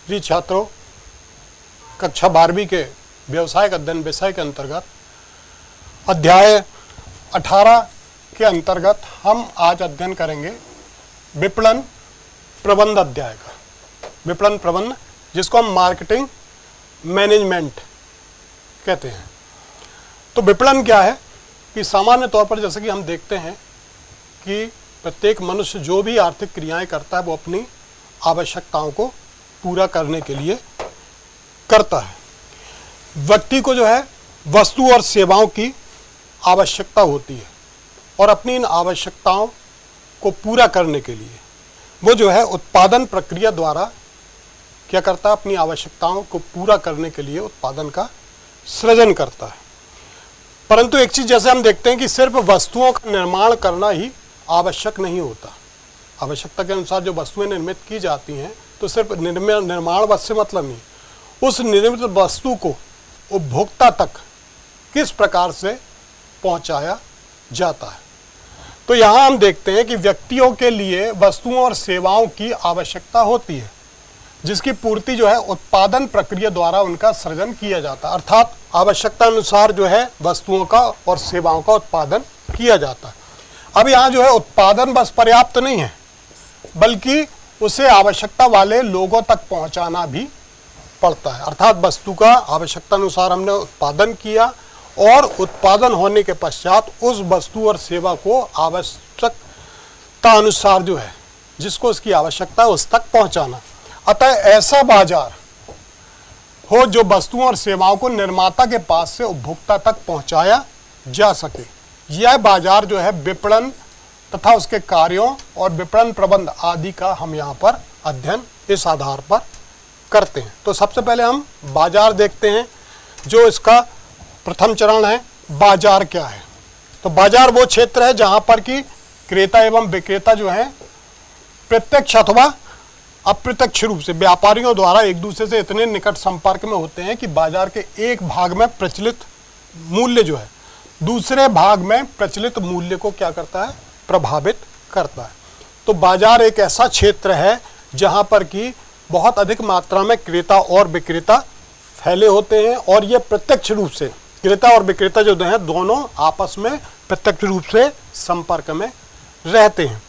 प्रिय छात्रों, कक्षा 12वीं के व्यवसायिक अध्ययन विषय के अंतर्गत अध्याय 18 के अंतर्गत हम आज अध्ययन करेंगे विपणन प्रबंध अध्याय का। विपणन प्रबंध, जिसको हम मार्केटिंग मैनेजमेंट कहते हैं। तो विपणन क्या है कि सामान्य तौर पर जैसे कि हम देखते हैं कि प्रत्येक मनुष्य जो भी आर्थिक क्रियाएं करता है वो अपनी आवश्यकताओं को पूरा करने के लिए करता है। व्यक्ति को जो है वस्तु और सेवाओं की आवश्यकता होती है और अपनी इन आवश्यकताओं को पूरा करने के लिए वो जो है उत्पादन प्रक्रिया द्वारा क्या करता है, अपनी आवश्यकताओं को पूरा करने के लिए उत्पादन का सृजन करता है। परंतु एक चीज जैसे हम देखते हैं कि सिर्फ वस्तुओं का निर्माण करना ही आवश्यक नहीं होता। आवश्यकता के अनुसार जो वस्तुएं निर्मित की जाती हैं तो सिर्फ निर्माण बस से मतलब नहीं, उस निर्मित वस्तु को उपभोक्ता तक किस प्रकार से पहुंचाया जाता है। तो यहाँ हम देखते हैं कि व्यक्तियों के लिए वस्तुओं और सेवाओं की आवश्यकता होती है, जिसकी पूर्ति जो है उत्पादन प्रक्रिया द्वारा उनका सृजन किया जाता है। अर्थात आवश्यकता अनुसार जो है वस्तुओं का और सेवाओं का उत्पादन किया जाता है। अब यहाँ जो है उत्पादन बस पर्याप्त नहीं है, बल्कि उसे आवश्यकता वाले लोगों तक पहुंचाना भी पड़ता है। अर्थात वस्तु का आवश्यकता अनुसार हमने उत्पादन किया और उत्पादन होने के पश्चात उस वस्तु और सेवा को आवश्यकता अनुसार जो है जिसको उसकी आवश्यकता है उस तक पहुंचाना। अतः ऐसा बाजार हो जो वस्तुओं और सेवाओं को निर्माता के पास से उपभोक्ता तक पहुंचाया जा सके। यह बाजार जो है विपणन तथा उसके कार्यों और विपणन प्रबंध आदि का हम यहाँ पर अध्ययन इस आधार पर करते हैं। तो सबसे पहले हम बाजार देखते हैं, जो इसका प्रथम चरण है। बाजार क्या है? तो बाजार वो क्षेत्र है जहाँ पर कि क्रेता एवं विक्रेता जो है प्रत्यक्ष अथवा अप्रत्यक्ष रूप से व्यापारियों द्वारा एक दूसरे से इतने निकट संपर्क में होते हैं कि बाजार के एक भाग में प्रचलित मूल्य जो है दूसरे भाग में प्रचलित मूल्य को क्या करता है, प्रभावित करता है। तो बाजार एक ऐसा क्षेत्र है जहां पर कि बहुत अधिक मात्रा में क्रेता और विक्रेता फैले होते हैं और ये प्रत्यक्ष रूप से क्रेता और विक्रेता जो हैं दोनों आपस में प्रत्यक्ष रूप से संपर्क में रहते हैं।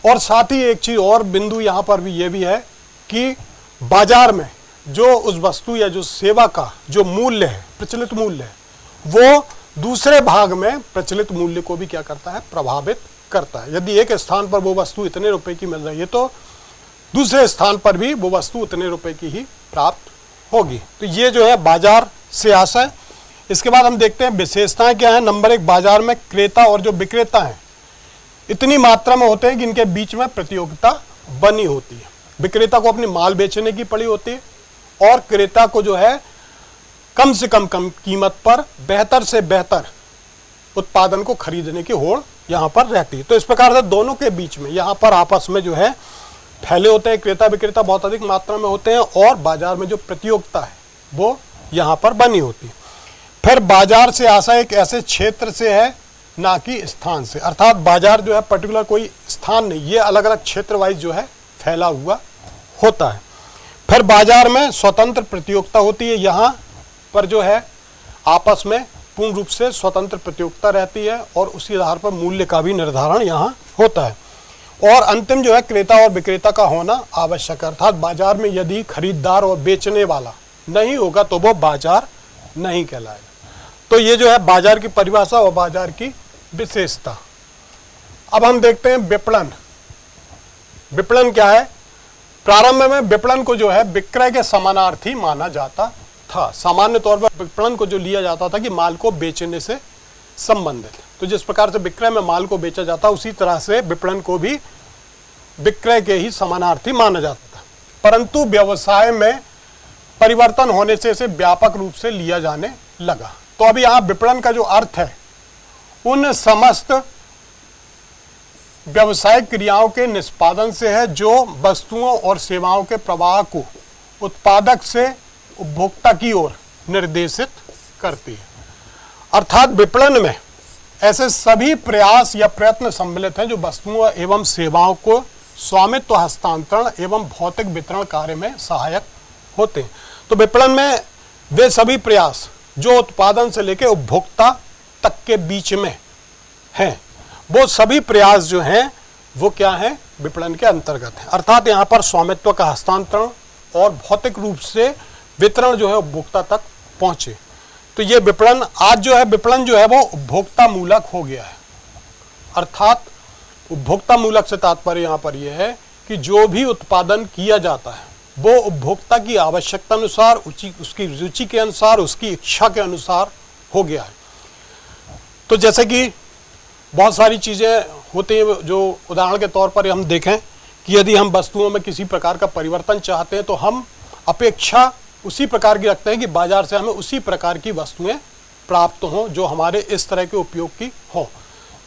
और साथ ही एक चीज और बिंदु यहाँ पर भी ये भी है कि बाजार में जो उस वस्तु या जो सेवा का जो मूल्य है, प्रचलित मूल्य है, वो दूसरे भाग में प्रचलित मूल्य को भी क्या करता है, प्रभावित करता है। यदि एक स्थान पर वो वस्तु इतने रुपए की मिल रही है तो दूसरे स्थान पर भी वो वस्तु उतने रुपए की ही प्राप्त होगी। तो ये जो है बाजार से आशय। इसके बाद हम देखते हैं विशेषताएं क्या है। नंबर 1, बाजार में क्रेता और जो विक्रेता हैं इतनी मात्रा में होते हैं कि इनके बीच में प्रतियोगिता बनी होती है। विक्रेता को अपनी माल बेचने की पड़ी होती है और क्रेता को जो है कम से कम कीमत पर बेहतर से बेहतर उत्पादन को खरीदने की होड़ यहाँ पर रहती है। तो इस प्रकार से दोनों के बीच में यहाँ पर आपस में जो है फैले होते हैं, क्रेता विक्रेता बहुत अधिक मात्रा में होते हैं और बाजार में जो प्रतियोगिता है वो यहाँ पर बनी होती है। फिर बाजार से आशा एक ऐसे क्षेत्र से है, ना कि स्थान से। अर्थात बाजार जो है पर्टिकुलर कोई स्थान नहीं, ये अलग अलग क्षेत्र वाइज जो है फैला हुआ होता है। फिर बाजार में स्वतंत्र प्रतियोगिता होती है। यहाँ पर जो है आपस में पूर्ण रूप से स्वतंत्र प्रतियोगिता रहती है और उसी आधार पर मूल्य का भी निर्धारण यहाँ होता है। और अंतिम जो है क्रेता और विक्रेता का होना आवश्यक है। अर्थात बाजार में यदि खरीददार और बेचने वाला नहीं होगा तो वो बाजार नहीं कहलाएगा। तो ये जो है बाजार की परिभाषा और बाजार की विशेषता। अब हम देखते हैं विपणन। विपणन क्या है? प्रारंभ में विपणन को जो है विक्रय के समानार्थी माना जाता था। सामान्य तौर पर विपणन को जो लिया जाता था कि माल को बेचने से संबंधित। तो जिस प्रकार से विक्रय में माल को बेचा जाता उसी तरह से विपणन को भी विक्रय के ही समानार्थी माना जाता था। परंतु व्यवसाय में परिवर्तन होने से इसे व्यापक रूप से लिया जाने लगा। तो अभी यहाँ विपणन का जो अर्थ है उन समस्त व्यवसायिक क्रियाओं के निष्पादन से है जो वस्तुओं और सेवाओं के प्रवाह को उत्पादक से उपभोक्ता की ओर निर्देशित करती है। अर्थात विपणन में ऐसे सभी प्रयास या प्रयत्न सम्मिलित हैं जो वस्तुओं एवं सेवाओं को स्वामित्व हस्तांतरण एवं भौतिक वितरण कार्य में सहायक होते हैं। तो विपणन में वे सभी प्रयास जो उत्पादन से लेकर उपभोक्ता तक के बीच में हैं, वो सभी प्रयास जो हैं वो क्या है, विपणन के अंतर्गत है। अर्थात यहाँ पर स्वामित्व का हस्तांतरण और भौतिक रूप से वितरण जो है उपभोक्ता तक पहुंचे। तो ये विपणन आज जो है, विपणन जो है वो उपभोक्ता मूलक हो गया है। अर्थात उपभोक्ता मूलक से तात्पर्य यहाँ पर यह है कि जो भी उत्पादन किया जाता है वो उपभोक्ता की आवश्यकता अनुसार, उसकी रुचि के अनुसार, उसकी इच्छा के अनुसार हो गया है। तो जैसे कि बहुत सारी चीज़ें होती हैं, जो उदाहरण के तौर पर हम देखें कि यदि हम वस्तुओं में किसी प्रकार का परिवर्तन चाहते हैं तो हम अपेक्षा उसी प्रकार की रखते हैं कि बाजार से हमें उसी प्रकार की वस्तुएं प्राप्त हों जो हमारे इस तरह के उपयोग की हों।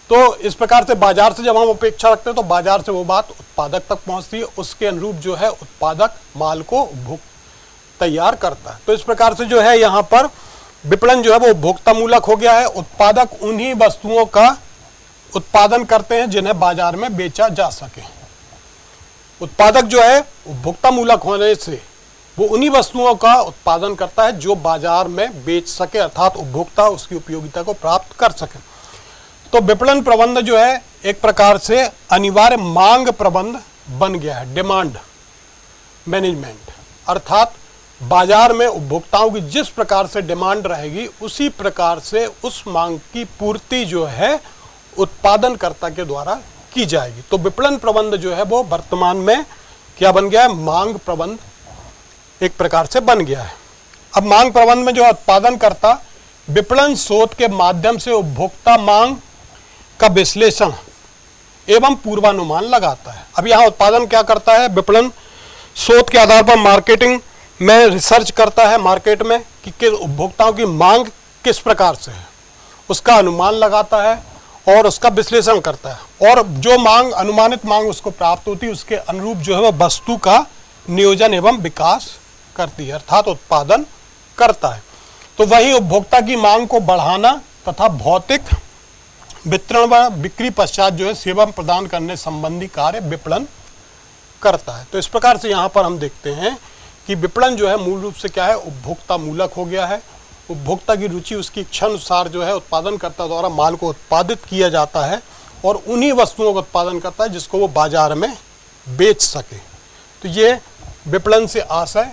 तो इस प्रकार से बाजार से जब हम अपेक्षा रखते हैं तो बाजार से वो बात उत्पादक तक पहुंचती है, उसके अनुरूप जो है उत्पादक माल को तैयार करता है। तो इस प्रकार से जो है यहाँ पर विपणन जो है वो उपभोक्ता मूलक हो गया है। उत्पादक उन्हीं वस्तुओं का उत्पादन करते हैं जिन्हें बाजार में बेचा जा सके। उत्पादक जो है उपभोक्ता मूलक होने से वो उन्हीं वस्तुओं का उत्पादन करता है जो बाजार में बेच सके, अर्थात उपभोक्ता उसकी उपयोगिता को प्राप्त कर सके। तो विपणन प्रबंध जो है एक प्रकार से अनिवार्य मांग प्रबंध बन गया है, डिमांड मैनेजमेंट। अर्थात बाजार में उपभोक्ताओं की जिस प्रकार से डिमांड रहेगी उसी प्रकार से उस मांग की पूर्ति जो है उत्पादनकर्ता के द्वारा की जाएगी। तो विपणन प्रबंध जो है वो वर्तमान में क्या बन गया है, मांग प्रबंध एक प्रकार से बन गया है। अब मांग प्रबंध में जो उत्पादनकर्ता विपणन शोध के माध्यम से उपभोक्ता मांग का विश्लेषण एवं पूर्वानुमान लगाता है। अब यहाँ उत्पादन क्या करता है, विपणन शोध के आधार पर मार्केटिंग में रिसर्च करता है, मार्केट में कि उपभोक्ताओं की मांग किस प्रकार से है उसका अनुमान लगाता है और उसका विश्लेषण करता है, और जो मांग अनुमानित मांग उसको प्राप्त होती है उसके अनुरूप जो है वह वस्तु का नियोजन एवं विकास करती है, अर्थात उत्पादन करता है। तो वही उपभोक्ता की मांग को बढ़ाना तथा भौतिक वितरण व बिक्री पश्चात जो है सेवा प्रदान करने संबंधी कार्य विपणन करता है। तो इस प्रकार से यहाँ पर हम देखते हैं कि विपणन जो है मूल रूप से क्या है, उपभोक्ता मूलक हो गया है। उपभोक्ता की रुचि, उसकी इच्छा अनुसार जो है उत्पादनकर्ता द्वारा माल को उत्पादित किया जाता है और उन्हीं वस्तुओं का उत्पादन करता है जिसको वो बाजार में बेच सके। तो ये विपणन से आशय।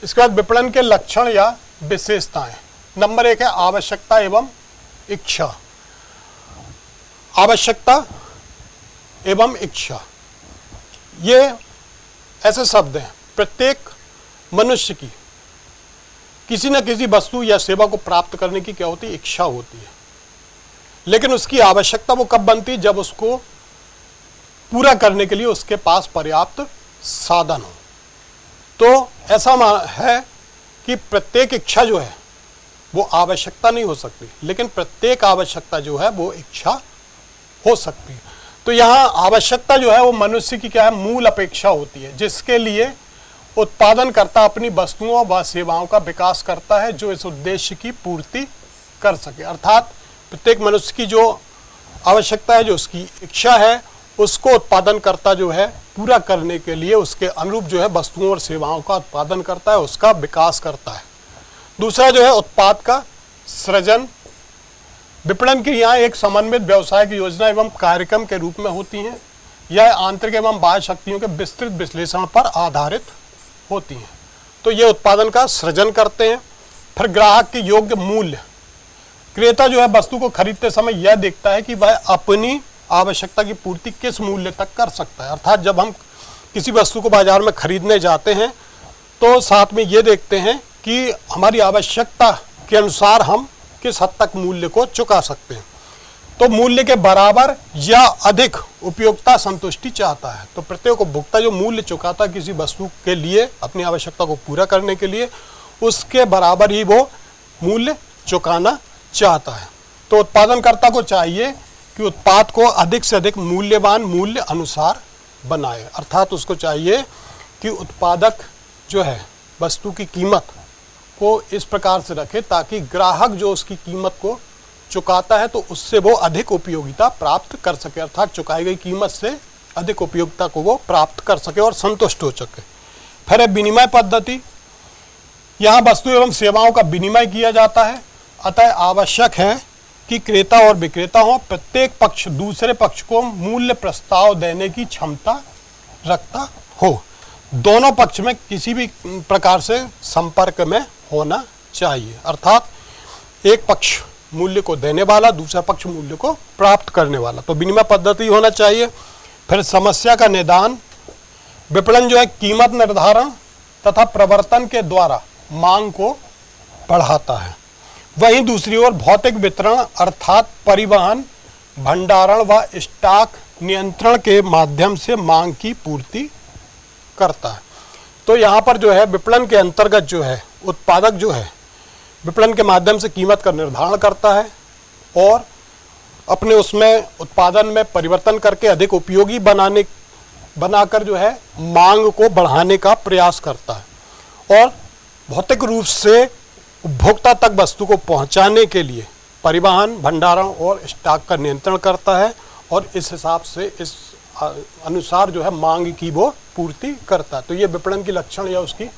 इसके बाद विपणन के लक्षण या विशेषताएं। नंबर 1 है आवश्यकता एवं इच्छा। आवश्यकता एवं इच्छा ये ऐसे शब्द हैं, प्रत्येक मनुष्य की किसी न किसी वस्तु या सेवा को प्राप्त करने की क्या होती है, इच्छा होती है। लेकिन उसकी आवश्यकता वो कब बनती है, जब उसको पूरा करने के लिए उसके पास पर्याप्त साधन हो। तो ऐसा है कि प्रत्येक इच्छा जो है वो आवश्यकता नहीं हो सकती, लेकिन प्रत्येक आवश्यकता जो है वो इच्छा हो सकती है। तो यहाँ आवश्यकता जो है वो मनुष्य की क्या है, मूल अपेक्षा होती है, जिसके लिए उत्पादनकर्ता अपनी वस्तुओं व सेवाओं का विकास करता है जो इस उद्देश्य की पूर्ति कर सके। अर्थात प्रत्येक मनुष्य की जो आवश्यकता है, जो उसकी इच्छा है, उसको उत्पादनकर्ता जो है पूरा करने के लिए उसके अनुरूप जो है वस्तुओं और सेवाओं का उत्पादन करता है, उसका विकास करता है। दूसरा जो है उत्पाद का सृजन। विपणन की यहाँ एक समन्वित व्यवसाय की योजना एवं कार्यक्रम के रूप में होती हैं। यह आंतरिक एवं बाह्य शक्तियों के विस्तृत विश्लेषण पर आधारित होती हैं। तो ये उत्पादन का सृजन करते हैं। फिर ग्राहक के योग्य मूल्य। क्रेता जो है वस्तु को खरीदते समय यह देखता है कि वह अपनी आवश्यकता की पूर्ति किस मूल्य तक कर सकता है। अर्थात जब हम किसी वस्तु को बाजार में खरीदने जाते हैं तो साथ में ये देखते हैं कि हमारी आवश्यकता के अनुसार हम किस हद तक मूल्य को चुका सकते हैं। तो मूल्य के बराबर या अधिक उपयोगिता संतुष्टि चाहता है। तो प्रत्येक उपभोक्ता जो मूल्य चुकाता है किसी वस्तु के लिए अपनी आवश्यकता को पूरा करने के लिए, उसके बराबर ही वो मूल्य चुकाना चाहता है। तो उत्पादनकर्ता को चाहिए कि उत्पाद को अधिक से अधिक मूल्यवान मूल्य अनुसार बनाए। अर्थात उसको चाहिए कि उत्पादक जो है वस्तु की कीमत को इस प्रकार से रखे ताकि ग्राहक जो उसकी कीमत को चुकाता है तो उससे वो अधिक उपयोगिता प्राप्त कर सके। अर्थात चुकाई गई कीमत से अधिक उपयोगिता को वो प्राप्त कर सके और संतुष्ट हो सके। फिर है विनिमय पद्धति। यहाँ वस्तु एवं सेवाओं का विनिमय किया जाता है, अतः आवश्यक है कि क्रेता और विक्रेता हो, प्रत्येक पक्ष दूसरे पक्ष को मूल्य प्रस्ताव देने की क्षमता रखता हो, दोनों पक्ष में किसी भी प्रकार से संपर्क में होना चाहिए, अर्थात एक पक्ष मूल्य को देने वाला, दूसरा पक्ष मूल्य को प्राप्त करने वाला, तो विनिमय पद्धति होना चाहिए। फिर समस्या का निदान। विपणन जो है कीमत निर्धारण तथा प्रवर्तन के द्वारा मांग को बढ़ाता है, वहीं दूसरी ओर भौतिक वितरण अर्थात परिवहन, भंडारण व स्टॉक नियंत्रण के माध्यम से मांग की पूर्ति करता है। तो यहाँ पर जो है विपणन के अंतर्गत जो है उत्पादक जो है विपणन के माध्यम से कीमत का निर्धारण करता है और अपने उसमें उत्पादन में परिवर्तन करके अधिक उपयोगी बनाकर जो है मांग को बढ़ाने का प्रयास करता है और भौतिक रूप से उपभोक्ता तक वस्तु को पहुंचाने के लिए परिवहन, भंडारण और स्टॉक का नियंत्रण करता है और इस हिसाब से इस अनुसार जो है मांग की वो पूर्ति करता है। तो ये विपणन की लक्षण या उसकी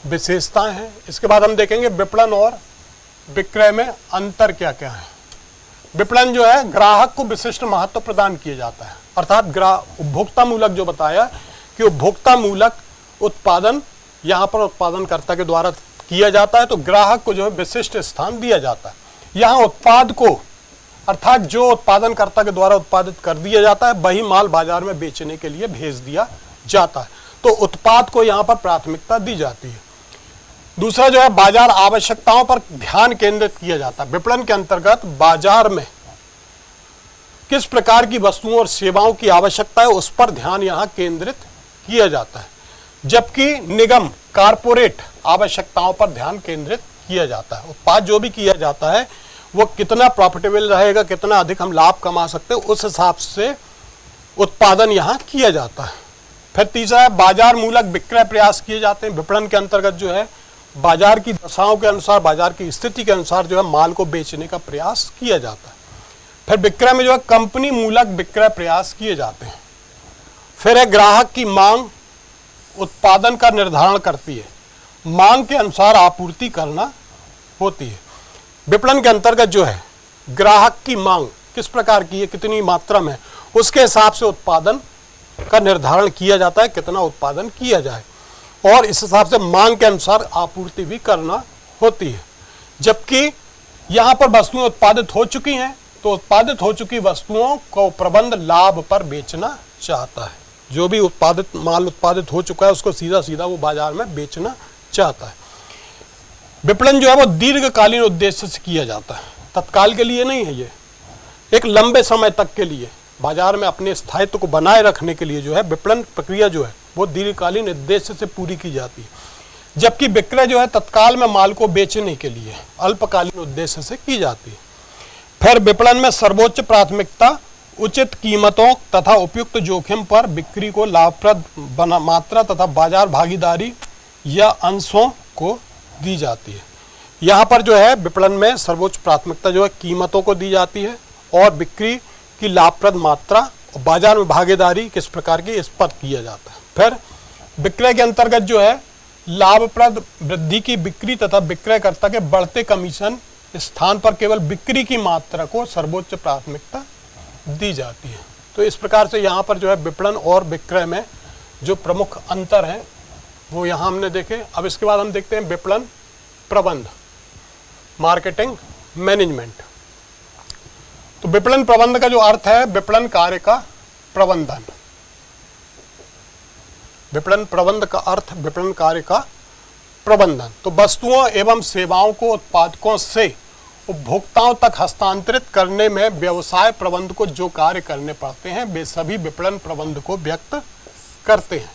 विशेषताएं हैं। इसके बाद हम देखेंगे विपणन और विक्रय में अंतर क्या क्या है। विपणन जो है ग्राहक को विशिष्ट महत्व प्रदान किया जाता है, अर्थात उपभोक्ता मूलक जो बताया कि उपभोक्ता मूलक उत्पादन यहाँ पर उत्पादनकर्ता के द्वारा किया जाता है, तो ग्राहक को जो है विशिष्ट स्थान दिया जाता है। यहाँ उत्पाद को अर्थात जो उत्पादनकर्ता के द्वारा उत्पादित कर दिया जाता है वही माल बाजार में बेचने के लिए भेज दिया जाता है, तो उत्पाद को यहाँ पर प्राथमिकता दी जाती है। दूसरा जो है बाजार आवश्यकताओं पर ध्यान केंद्रित किया जाता है। विपणन के अंतर्गत बाजार में किस प्रकार की वस्तुओं और सेवाओं की आवश्यकता है उस पर ध्यान यहाँ केंद्रित किया जाता है, जबकि निगम कारपोरेट आवश्यकताओं पर ध्यान केंद्रित किया जाता है। उत्पाद जो भी किया जाता है वो कितना प्रॉफिटेबल रहेगा, कितना अधिक हम लाभ कमा सकते हैं, उस हिसाब से उत्पादन यहाँ किया जाता है। फिर तीसरा है बाजार मूलक विक्रय प्रयास किए जाते हैं। विपणन के अंतर्गत जो है बाजार की दशाओं के अनुसार, बाजार की स्थिति के अनुसार जो है माल को बेचने का प्रयास किया जाता है। फिर विक्रय में जो है कंपनी मूलक विक्रय प्रयास किए जाते हैं। फिर है ग्राहक की मांग उत्पादन का निर्धारण करती है, मांग के अनुसार आपूर्ति करना होती है। विपणन के अंतर्गत जो है ग्राहक की मांग किस प्रकार की है, कितनी मात्रा में, उसके हिसाब से उत्पादन का निर्धारण किया जाता है, कितना उत्पादन किया जाए और इस हिसाब से मांग के अनुसार आपूर्ति भी करना होती है। जबकि यहाँ पर वस्तुएं उत्पादित हो चुकी हैं तो उत्पादित हो चुकी वस्तुओं को प्रबंध लाभ पर बेचना चाहता है। जो भी माल उत्पादित हो चुका है उसको सीधा सीधा वो बाजार में बेचना चाहता है। विपणन जो है वो दीर्घकालीन उद्देश्य से किया जाता है, तत्काल के लिए नहीं है, ये एक लंबे समय तक के लिए बाजार में अपने स्थायित्व को बनाए रखने के लिए जो है विपणन प्रक्रिया जो है वो दीर्घकालीन उद्देश्य से पूरी की जाती है, जबकि विक्रय जो है तत्काल में माल को बेचने के लिए अल्पकालीन उद्देश्य से की जाती है। फिर विपणन में सर्वोच्च प्राथमिकता उचित कीमतों तथा उपयुक्त जोखिम पर बिक्री को लाभप्रद मात्रा तथा बाजार भागीदारी या अंशों को दी जाती है। यहाँ पर जो है विपणन में सर्वोच्च प्राथमिकता जो है कीमतों को दी जाती है और बिक्री की लाभप्रद मात्रा और बाजार में भागीदारी किस प्रकार की, इस पर किया जाता है। फिर विक्रय के अंतर्गत जो है लाभप्रद वृद्धि की बिक्री तथा विक्रयकर्ता के बढ़ते कमीशन स्थान पर केवल बिक्री की मात्रा को सर्वोच्च प्राथमिकता दी जाती है। तो इस प्रकार से यहाँ पर जो है विपणन और विक्रय में जो प्रमुख अंतर हैं वो यहाँ हमने देखे। अब इसके बाद हम देखते हैं विपणन प्रबंध, मार्केटिंग मैनेजमेंट। तो विपणन प्रबंध का जो अर्थ है विपणन कार्य का प्रबंधन। विपणन प्रबंध का अर्थ विपणन कार्य का प्रबंधन। तो वस्तुओं एवं सेवाओं को उत्पादकों से उपभोक्ताओं तक हस्तांतरित करने में व्यवसाय प्रबंध को जो कार्य करने पड़ते हैं वे सभी विपणन प्रबंध को व्यक्त करते हैं।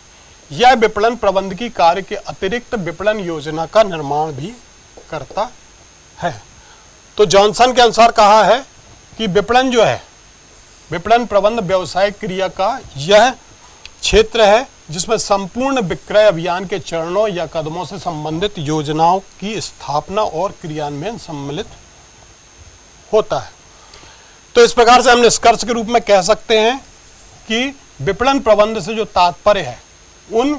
यह विपणन प्रबंध की कार्य के अतिरिक्त विपणन योजना का निर्माण भी करता है। तो जॉनसन के अनुसार कहा है कि विपणन जो है विपणन प्रबंध व्यवसायिक क्रिया का यह क्षेत्र है जिसमें संपूर्ण विक्रय अभियान के चरणों या कदमों से संबंधित योजनाओं की स्थापना और क्रियान्वयन सम्मिलित होता है। तो इस प्रकार से हम निष्कर्ष के रूप में कह सकते हैं कि विपणन प्रबंध से जो तात्पर्य है उन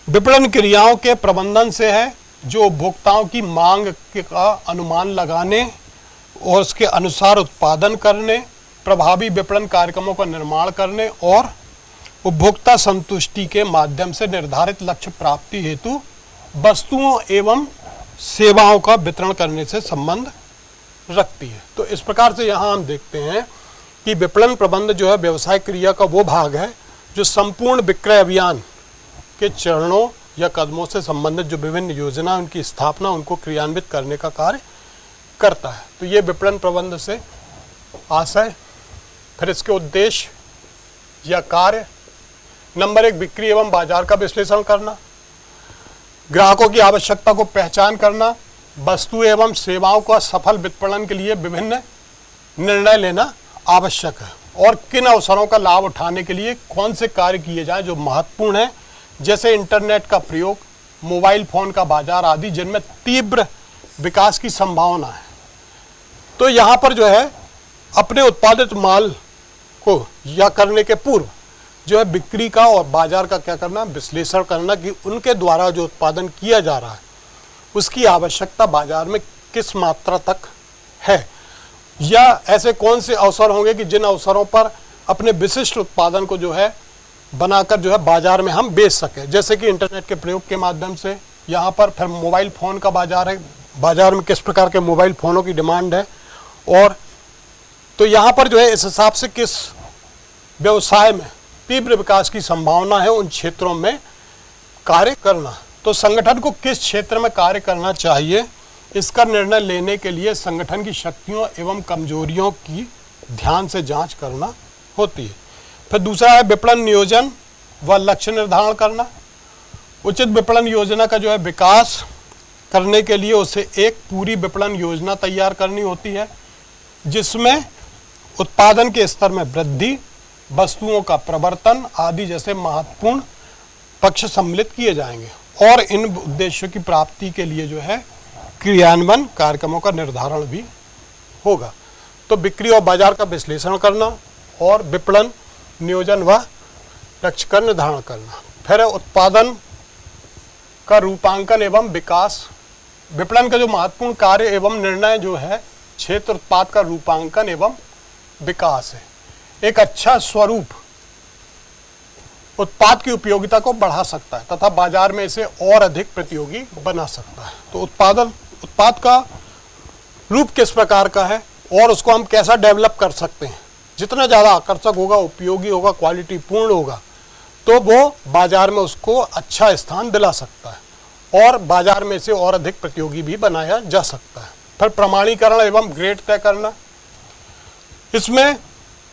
विपणन क्रियाओं के प्रबंधन से है जो उपभोक्ताओं की मांग का अनुमान लगाने और उसके अनुसार उत्पादन करने, प्रभावी विपणन कार्यक्रमों का निर्माण करने और उपभोक्ता संतुष्टि के माध्यम से निर्धारित लक्ष्य प्राप्ति हेतु वस्तुओं एवं सेवाओं का वितरण करने से संबंध रखती है। तो इस प्रकार से यहाँ हम देखते हैं कि विपणन प्रबंध जो है व्यवसाय क्रिया का वो भाग है जो संपूर्ण विक्रय अभियान के चरणों या कदमों से संबंधित जो विभिन्न योजना, उनकी स्थापना, उनको क्रियान्वित करने का कार्य करता है। तो ये विपणन प्रबंध से आशय। फिर इसके उद्देश्य या कार्य। नंबर 1, बिक्री एवं बाजार का विश्लेषण करना, ग्राहकों की आवश्यकता को पहचान करना, वस्तु एवं सेवाओं का सफल विपणन के लिए विभिन्न निर्णय लेना आवश्यक है और किन अवसरों का लाभ उठाने के लिए कौन से कार्य किए जाएं जो महत्वपूर्ण हैं, जैसे इंटरनेट का प्रयोग, मोबाइल फोन का बाजार आदि, जिनमें तीव्र विकास की संभावना है। तो यहाँ पर जो है अपने उत्पादित माल को या करने के पूर्व जो है बिक्री का और बाजार का क्या करना, विश्लेषण करना कि उनके द्वारा जो उत्पादन किया जा रहा है उसकी आवश्यकता बाजार में किस मात्रा तक है, या ऐसे कौन से अवसर होंगे कि जिन अवसरों पर अपने विशिष्ट उत्पादन को जो है बनाकर जो है बाजार में हम बेच सकें, जैसे कि इंटरनेट के प्रयोग के माध्यम से। यहाँ पर फिर मोबाइल फ़ोन का बाजार है, बाजार में किस प्रकार के मोबाइल फ़ोनों की डिमांड है, और तो यहाँ पर जो है इस हिसाब से किस व्यवसाय में तीव्र विकास की संभावना है उन क्षेत्रों में कार्य करना। तो संगठन को किस क्षेत्र में कार्य करना चाहिए, इसका निर्णय लेने के लिए संगठन की शक्तियों एवं कमजोरियों की ध्यान से जांच करना होती है। फिर दूसरा है विपणन नियोजन व लक्ष्य निर्धारण करना। उचित विपणन योजना का जो है विकास करने के लिए उसे एक पूरी विपणन योजना तैयार करनी होती है, जिसमें उत्पादन के स्तर में वृद्धि, वस्तुओं का प्रवर्तन आदि जैसे महत्वपूर्ण पक्ष सम्मिलित किए जाएंगे और इन उद्देश्यों की प्राप्ति के लिए जो है क्रियान्वयन कार्यक्रमों का निर्धारण भी होगा। तो बिक्री और बाजार का विश्लेषण करना और विपणन नियोजन व लक्ष्य का निर्धारण करना। फिर उत्पादन का रूपांकन एवं विकास। विपणन का जो महत्वपूर्ण कार्य एवं निर्णय जो है क्षेत्र उत्पाद का रूपांकन एवं विकास है। एक अच्छा स्वरूप उत्पाद की उपयोगिता को बढ़ा सकता है तथा बाजार में इसे और अधिक प्रतियोगी बना सकता है। तो उत्पाद का रूप किस प्रकार का है और उसको हम कैसा डेवलप कर सकते हैं, जितना ज़्यादा आकर्षक होगा, उपयोगी होगा, क्वालिटी पूर्ण होगा, तो वो बाजार में उसको अच्छा स्थान दिला सकता है और बाजार में इसे और अधिक प्रतियोगी भी बनाया जा सकता है। फिर प्रमाणीकरण एवं ग्रेड तय करना। इसमें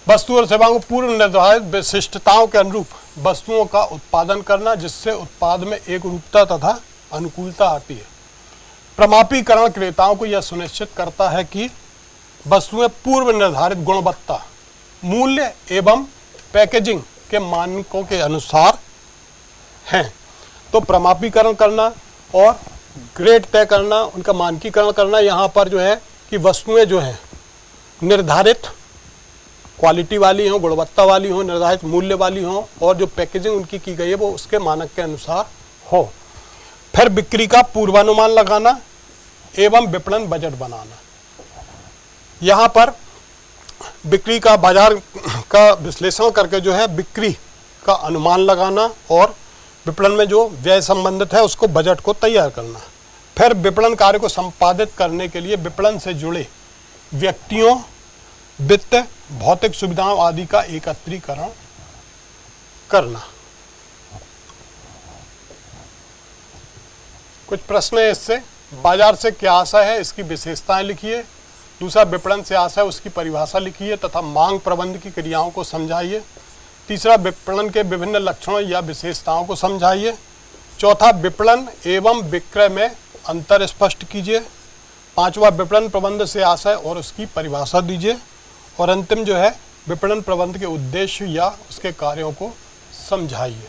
वस्तु और सेवाओं को पूर्व निर्धारित विशिष्टताओं के अनुरूप वस्तुओं का उत्पादन करना, जिससे उत्पाद में एक रूपता तथा अनुकूलता आती है। प्रमापीकरण क्रेताओं को यह सुनिश्चित करता है कि वस्तुएं पूर्व निर्धारित गुणवत्ता, मूल्य एवं पैकेजिंग के मानकों के अनुसार हैं। तो प्रमापीकरण करना और ग्रेड तय करना, उनका मानकीकरण करना। यहाँ पर जो है कि वस्तुएं जो हैं निर्धारित क्वालिटी वाली हों, गुणवत्ता वाली हों, निर्धारित मूल्य वाली हों और जो पैकेजिंग उनकी की गई है वो उसके मानक के अनुसार हो। फिर बिक्री का पूर्वानुमान लगाना एवं विपणन बजट बनाना। यहाँ पर बिक्री का बाजार का विश्लेषण करके जो है बिक्री का अनुमान लगाना और विपणन में जो व्यय संबंधित है उसको बजट को तैयार करना। फिर विपणन कार्य को संपादित करने के लिए विपणन से जुड़े व्यक्तियों, वित्त, भौतिक सुविधाओं आदि का एकत्रीकरण करना। कुछ प्रश्न है इससे। बाजार से क्या आशा है, इसकी विशेषताएं लिखिए। दूसरा, विपणन से आशा है उसकी परिभाषा लिखिए तथा मांग प्रबंध की क्रियाओं को समझाइए। तीसरा, विपणन के विभिन्न लक्षणों या विशेषताओं को समझाइए। चौथा, विपणन एवं विक्रय में अंतर स्पष्ट कीजिए। पांचवा, विपणन प्रबंध से आशय और उसकी परिभाषा दीजिए। और अंतिम जो है विपणन प्रबंध के उद्देश्य या उसके कार्यों को समझाइए।